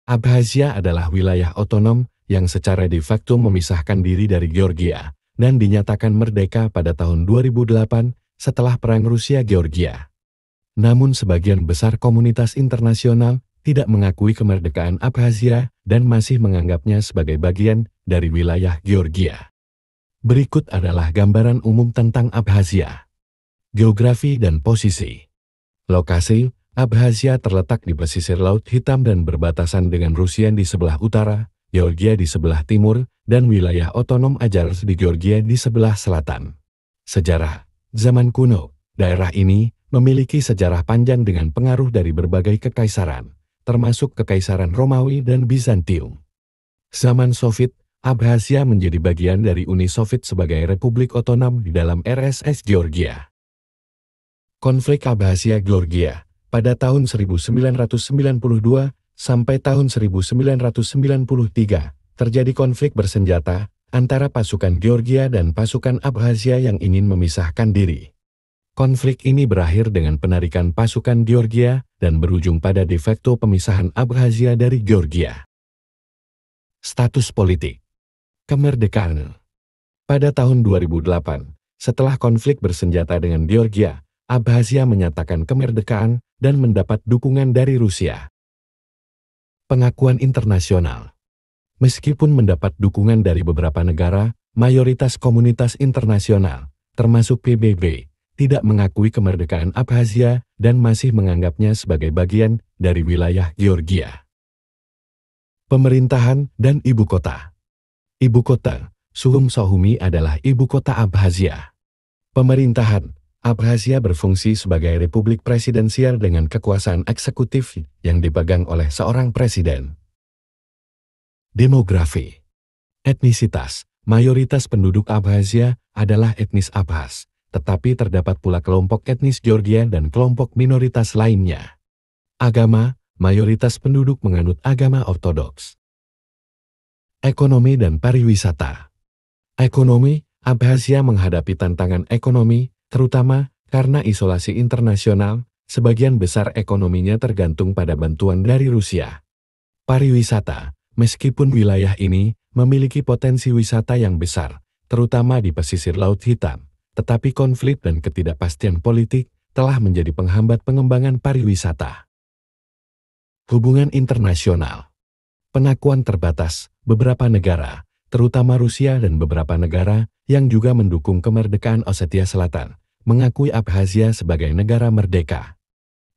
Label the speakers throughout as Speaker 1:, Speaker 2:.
Speaker 1: Abkhazia adalah wilayah otonom yang secara de facto memisahkan diri dari Georgia dan dinyatakan merdeka pada tahun 2008 setelah Perang Rusia-Georgia. Namun sebagian besar komunitas internasional tidak mengakui kemerdekaan Abkhazia dan masih menganggapnya sebagai bagian dari wilayah Georgia. Berikut adalah gambaran umum tentang Abkhazia. Geografi dan posisi. Lokasi, Abkhazia terletak di pesisir Laut Hitam dan berbatasan dengan Rusia di sebelah utara, Georgia di sebelah timur, dan wilayah otonom Azov di Georgia di sebelah selatan. Sejarah. Zaman kuno, daerah ini memiliki sejarah panjang dengan pengaruh dari berbagai kekaisaran, termasuk Kekaisaran Romawi dan Bizantium. Zaman Soviet, Abkhazia menjadi bagian dari Uni Soviet sebagai republik otonom di dalam RSS Georgia. Konflik Abkhazia-Georgia pada tahun 1992 sampai tahun 1993 terjadi konflik bersenjata antara pasukan Georgia dan pasukan Abkhazia yang ingin memisahkan diri. Konflik ini berakhir dengan penarikan pasukan Georgia dan berujung pada de facto pemisahan Abkhazia dari Georgia. Status politik. Kemerdekaan. Pada tahun 2008, setelah konflik bersenjata dengan Georgia, Abkhazia menyatakan kemerdekaan dan mendapat dukungan dari Rusia. Pengakuan internasional. Meskipun mendapat dukungan dari beberapa negara, mayoritas komunitas internasional, termasuk PBB, tidak mengakui kemerdekaan Abkhazia dan masih menganggapnya sebagai bagian dari wilayah Georgia. Pemerintahan dan ibu kota. Ibu kota, Sukhum-Sukhumi adalah ibu kota Abkhazia. Pemerintahan, Abkhazia berfungsi sebagai republik presidensial dengan kekuasaan eksekutif yang dipegang oleh seorang presiden. Demografi. Etnisitas, mayoritas penduduk Abkhazia adalah etnis Abkhaz, tetapi terdapat pula kelompok etnis Georgia dan kelompok minoritas lainnya. Agama, mayoritas penduduk menganut agama Ortodoks. Ekonomi dan pariwisata. Ekonomi, Abkhazia menghadapi tantangan ekonomi, terutama karena isolasi internasional, sebagian besar ekonominya tergantung pada bantuan dari Rusia. Pariwisata, meskipun wilayah ini memiliki potensi wisata yang besar, terutama di pesisir Laut Hitam, tetapi konflik dan ketidakpastian politik telah menjadi penghambat pengembangan pariwisata. Hubungan internasional. Pengakuan terbatas, beberapa negara, terutama Rusia dan beberapa negara yang juga mendukung kemerdekaan Ossetia Selatan, mengakui Abkhazia sebagai negara merdeka.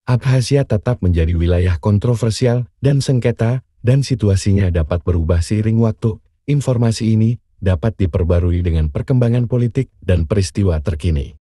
Speaker 1: Abkhazia tetap menjadi wilayah kontroversial dan sengketa, dan situasinya dapat berubah seiring waktu. Informasi ini dapat diperbarui dengan perkembangan politik dan peristiwa terkini.